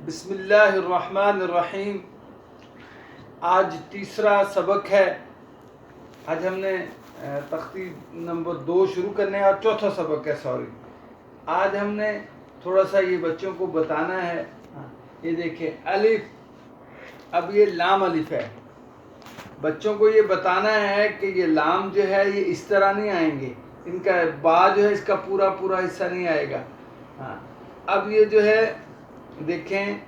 بسم اللہ الرحمن الرحیم۔ آج تیسرا سبق ہے۔ آج ہم نے تختی نمبر 2 شروع کرنے اور چوتھا سبق ہے آج ہم نے تھوڑا سا یہ بچوں کو بتانا ہے۔ یہ دیکھیں الف، اب یہ لام الف ہے۔ بچوں کو یہ بتانا ہے کہ یہ لام جو ہے یہ اس طرح نہیں آئیں گے، ان کا با جو ہے اس کا پورا حصہ نہیں آئے گا۔ اب یہ جو ہے دیکھیں،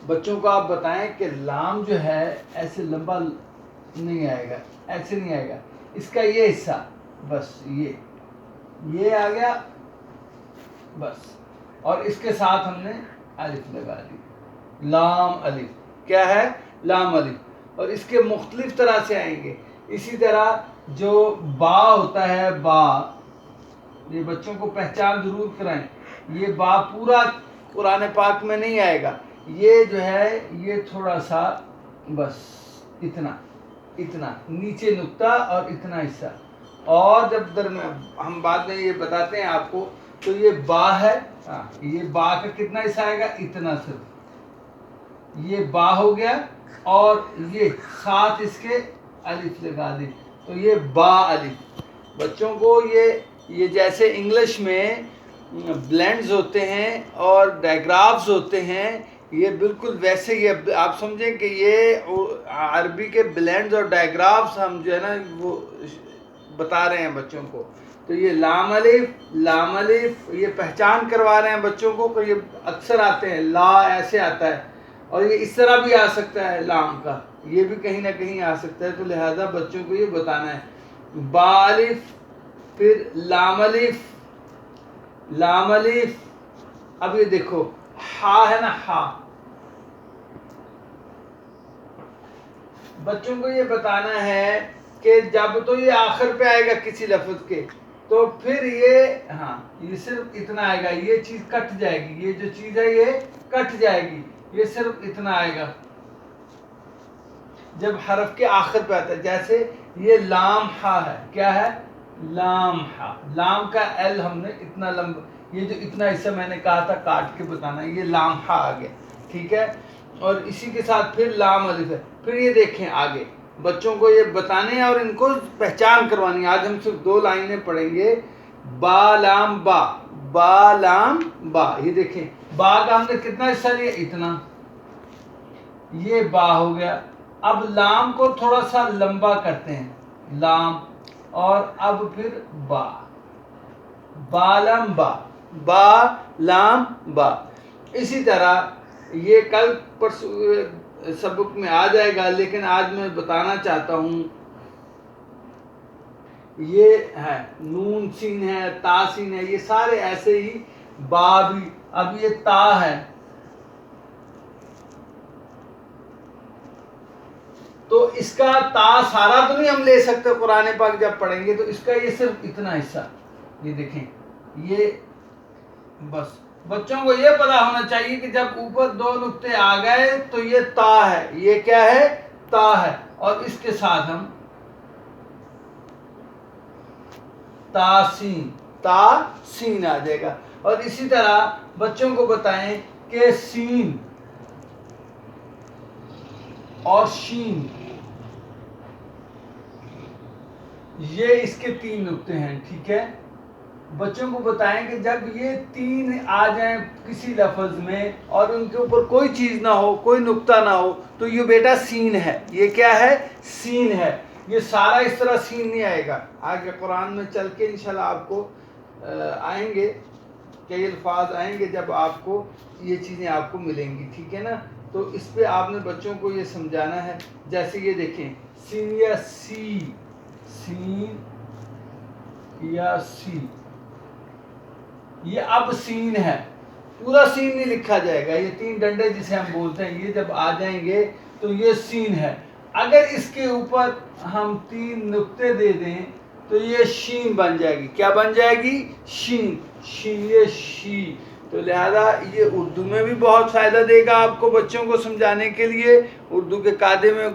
بچوں کو آپ بتائیں کہ لام جو ہے ایسے لمبا نہیں آئے گا، ایسے نہیں آئے گا، اس کا یہ حصہ بس یہ آ گیا بس، اور اس کے ساتھ ہم نے الف لگا دی، لام الف۔ کیا ہے؟ لام الف۔ اور اس کے مختلف طرح سے آئیں گے۔ اسی طرح جو با ہوتا ہے، با، یہ بچوں کو پہچان ضرور کرائیں۔ یہ با پورا قرآن پاک میں نہیں آئے گا، یہ جو ہے یہ تھوڑا سا بس اتنا نیچے نقطہ اور اتنا حصہ، اور جب درمیان ہم بعد میں یہ بتاتے ہیں آپ کو، تو یہ با ہے، یہ با کا کتنا حصہ آئے گا؟ اتنا، صرف یہ با ہو گیا، اور یہ ساتھ اس کے الف لگا دی، تو یہ با الف۔ بچوں کو یہ جیسے انگلش میں بلینڈز ہوتے ہیں اور ڈائیگرافز ہوتے ہیں، یہ بالکل ویسے ہی آپ سمجھیں کہ یہ عربی کے بلینڈز اور ڈائیگرافز ہم جو ہے نا وہ بتا رہے ہیں بچوں کو۔ تو یہ لام الف یہ پہچان کروا رہے ہیں بچوں کو کہ یہ اکثر آتے ہیں، لا ایسے آتا ہے، اور یہ اس طرح بھی آ سکتا ہے، لام کا یہ بھی کہیں نہ کہیں آ سکتا ہے، تو لہذا بچوں کو یہ بتانا ہے۔ با الف، پھر لام الف۔ اب یہ دیکھو ہا ہے نا، ہا، بچوں کو یہ بتانا ہے کہ جب تو یہ آخر پہ آئے گا کسی لفظ کے، تو پھر یہ صرف اتنا آئے گا، یہ چیز کٹ جائے گی، یہ جو چیز ہے یہ کٹ جائے گی، یہ صرف اتنا آئے گا جب حرف کے آخر پہ آتا ہے۔ جیسے یہ لام ہا ہے، کیا ہے؟ لام ہا، لام کا ایل ہم نے اتنا لمبا، یہ جو اتنا حصہ میں نے کہا تھا کاٹ کے بتانا، یہ لام ہا آ گیا، ٹھیک ہے۔ اور اسی کے ساتھ پھر لام الف ہے۔ پھر یہ دیکھیں آگے بچوں کو یہ بتانے ہیں اور ان کو پہچان کروانی ہے۔ آج ہم صرف 2 لائنیں پڑھیں گے، با لام با، با لام با۔ یہ دیکھیں با کا ہم نے کتنا حصہ لیا؟ اتنا، یہ با ہو گیا۔ اب لام کو تھوڑا سا لمبا کرتے ہیں، لام، اور اب پھر با، با لام با، با لام با۔ اسی طرح یہ کل سبق میں آ جائے گا، لیکن آج میں بتانا چاہتا ہوں، یہ ہے نون سین ہے، تا سین ہے، یہ سارے ایسے ہی، با بھی۔ اب یہ تا ہے، تو اس کا تا سارا تو نہیں ہم لے سکتے قرآن پاک جب پڑھیں گے، تو اس کا یہ صرف اتنا حصہ، یہ دیکھیں، یہ بس بچوں کو یہ پتا ہونا چاہیے کہ جب اوپر 2 نقطے آ گئے تو یہ تا ہے، یہ کیا ہے؟ تا ہے، اور اس کے ساتھ ہم تا سین آ جائے گا۔ اور اسی طرح بچوں کو بتائیں کہ سین اور شین، یہ اس کے 3 نقطے ہیں، ٹھیک ہے۔ بچوں کو بتائیں کہ جب یہ 3 آ جائیں کسی لفظ میں اور ان کے اوپر کوئی چیز نہ ہو، کوئی نقطہ نہ ہو، تو یہ بیٹا سین ہے۔ یہ کیا ہے؟ سین ہے۔ یہ سارا اس طرح سین نہیں آئے گا، آگے قرآن میں چل کے انشاءاللہ آپ کو آئیں گے، کئی الفاظ آئیں گے جب آپ کو یہ چیزیں آپ کو ملیں گی، ٹھیک ہے نا۔ تو اس پہ آپ نے بچوں کو یہ سمجھانا ہے۔ جیسے یہ دیکھیں سین یا سی، سین یا سی، یہ اب سین ہے، پورا سین نہیں لکھا جائے گا، یہ 3 ڈنڈے جسے ہم بولتے ہیں، یہ جب آ جائیں گے تو یہ سین ہے۔ اگر اس کے اوپر ہم 3 نقطے دے دیں تو یہ شین بن جائے گی۔ کیا بن جائے گی؟ شین، یہ شی۔ تو لہذا یہ اردو میں بھی بہت فائدہ دے گا آپ کو بچوں کو سمجھانے کے لیے۔ اردو کے قاعدے میں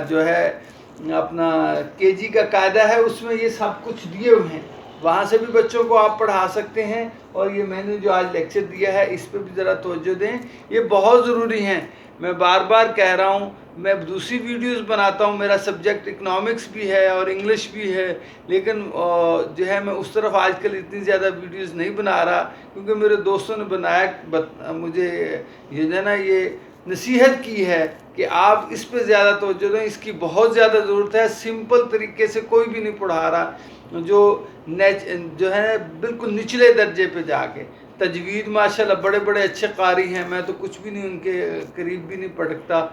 جو ہے اپنا KG کا قاعدہ ہے، اس میں یہ سب کچھ دیے ہوئے ہیں، وہاں سے بھی بچوں کو آپ پڑھا سکتے ہیں. اور یہ میں نے جو آج لیکچر دیا ہے اس پہ بھی ذرا توجہ دیں, یہ بہت ضروری ہیں. میں بار بار کہہ رہا ہوں, میں دوسری ویڈیوز بناتا ہوں, میرا سبجیکٹ اکنامکس بھی ہے اور انگلش بھی ہے, لیکن جو ہے میں اس طرف آج کل اتنی زیادہ ویڈیوز نہیں بنا رہا, کیونکہ میرے دوستوں نے بنایا, مجھے یہ جو ہے نا یہ نصیحت کی ہے کہ آپ اس پہ زیادہ توجہ دیں, اس کی بہت زیادہ ضرورت ہے. سمپل طریقے سے کوئی بھی نہیں پڑھا رہا, جو ہے بالکل نچلے درجے پہ جا کے. تجوید ماشاءاللہ بڑے بڑے اچھے قاری ہیں, میں تو کچھ بھی نہیں ان کے قریب بھی نہیں پڑھتا,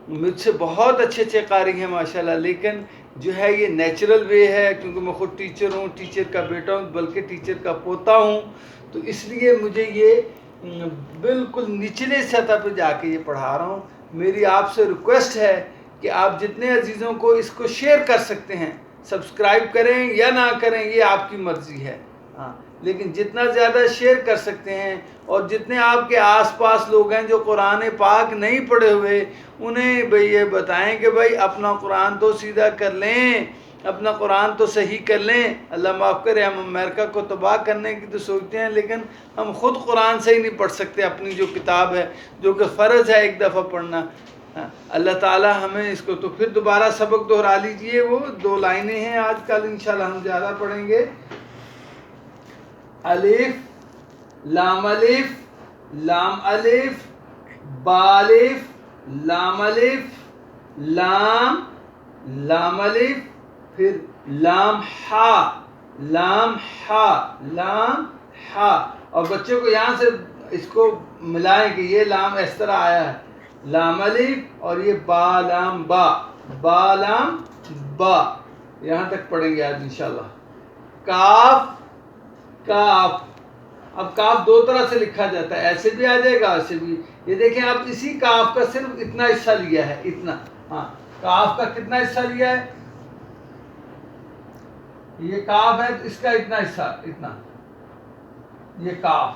مجھ سے بہت اچھے اچھے قاری ہیں ماشاءاللہ. لیکن جو ہے یہ نیچرل وے ہے, کیونکہ میں خود ٹیچر ہوں, ٹیچر کا بیٹا ہوں, بلکہ ٹیچر کا پوتا ہوں, تو اس لیے مجھے یہ بالکل نچلے سطح پہ جا کے یہ پڑھا رہا ہوں. میری آپ سے ریکویسٹ ہے کہ آپ جتنے عزیزوں کو اس کو شیئر کر سکتے ہیں, سبسکرائب کریں یا نہ کریں یہ آپ کی مرضی ہے, ہاں, لیکن جتنا زیادہ شیئر کر سکتے ہیں, اور جتنے آپ کے آس پاس لوگ ہیں جو قرآن پاک نہیں پڑھے ہوئے, انہیں بھئی یہ بتائیں کہ بھئی اپنا قرآن تو سیدھا کر لیں, اپنا قرآن تو صحیح کر لیں. اللہ معاف کرے, ہم امریکہ کو تباہ کرنے کی تو سوچتے ہیں, لیکن ہم خود قرآن صحیح نہیں پڑھ سکتے, اپنی جو کتاب ہے جو کہ فرض ہے ایک دفعہ پڑھنا. اللہ تعالی ہمیں اس کو, تو پھر دوبارہ سبق دہرا لیجئے, وہ 2 لائنیں ہیں, آج کل انشاءاللہ ہم زیادہ پڑھیں گے. الف لام الف لام الف با الف لام الف لام لام الف, پھر لام ہا لام ہا لام ہا. اور بچوں کو یہاں سے اس کو ملائیں کہ یہ لام اس طرح آیا ہے, لام الف, اور یہ با لام با, با لام با, یہاں تک پڑھیں گے آج انشاءاللہ. کاف کاف, اب کاف 2 طرح سے لکھا جاتا ہے, ایسے بھی آ جائے گا, ایسے بھی. یہ دیکھیں آپ اسی کاف کا صرف اتنا حصہ لیا ہے, اتنا, ہاں, کاف کا کتنا حصہ لیا ہے, یہ کاف ہے اس کا اتنا حصہ, اتنا, یہ کاف.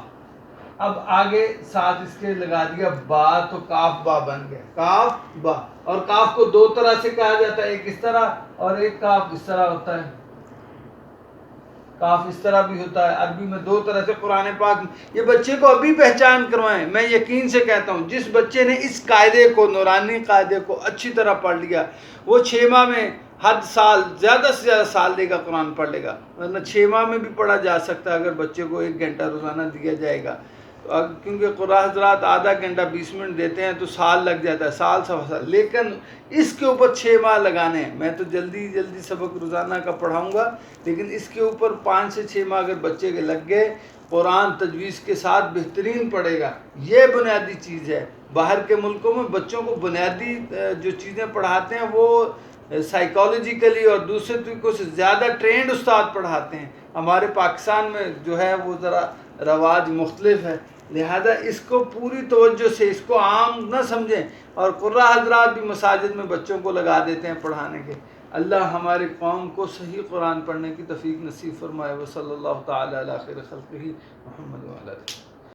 اب آگے ساتھ اس کے لگا دیا با, تو کاف با بن گیا, کاف با. اور کاف کو 2 طرح سے کہا جاتا ہے, ایک اس طرح اور ایک کاف اس طرح ہوتا ہے. کاف اس طرح بھی ہوتا ہے, عربی میں 2 طرح سے قرآن پاک. یہ بچے کو ابھی پہچان کروائیں. میں یقین سے کہتا ہوں جس بچے نے اس قاعدے کو, نورانی قاعدے کو اچھی طرح پڑھ لیا, وہ 6 ماہ میں حد سال, زیادہ سے زیادہ سال دے گا قرآن پڑھ لے گا. ورنہ 6 ماہ میں بھی پڑھا جا سکتا ہے اگر بچے کو 1 گھنٹہ روزانہ دیا جائے گا, کیونکہ قرآن حضرات آدھا گھنٹہ 20 منٹ دیتے ہیں تو سال لگ جاتا ہے, سال سوا سال. لیکن اس کے اوپر 6 ماہ لگانے ہیں. میں تو جلدی جلدی سبق روزانہ کا پڑھاؤں گا, لیکن اس کے اوپر 5 سے 6 ماہ اگر بچے کے لگ گئے, قرآن تجویز کے ساتھ بہترین پڑھے گا. یہ بنیادی چیز ہے. باہر کے ملکوں میں بچوں کو بنیادی جو چیزیں پڑھاتے ہیں وہ سائیکالوجیکلی اور دوسرے طریقوں سے زیادہ ٹرینڈ استاد پڑھاتے ہیں. ہمارے پاکستان میں جو ہے وہ ذرا رواج مختلف ہے, لہذا اس کو پوری توجہ سے, اس کو عام نہ سمجھیں. اور قراء حضرات بھی مساجد میں بچوں کو لگا دیتے ہیں پڑھانے کے. اللہ ہمارے قوم کو صحیح قرآن پڑھنے کی توفیق نصیب فرمائے. وصلی اللہ تعالی علی خیر خلقہ محمد وعلی آلہ.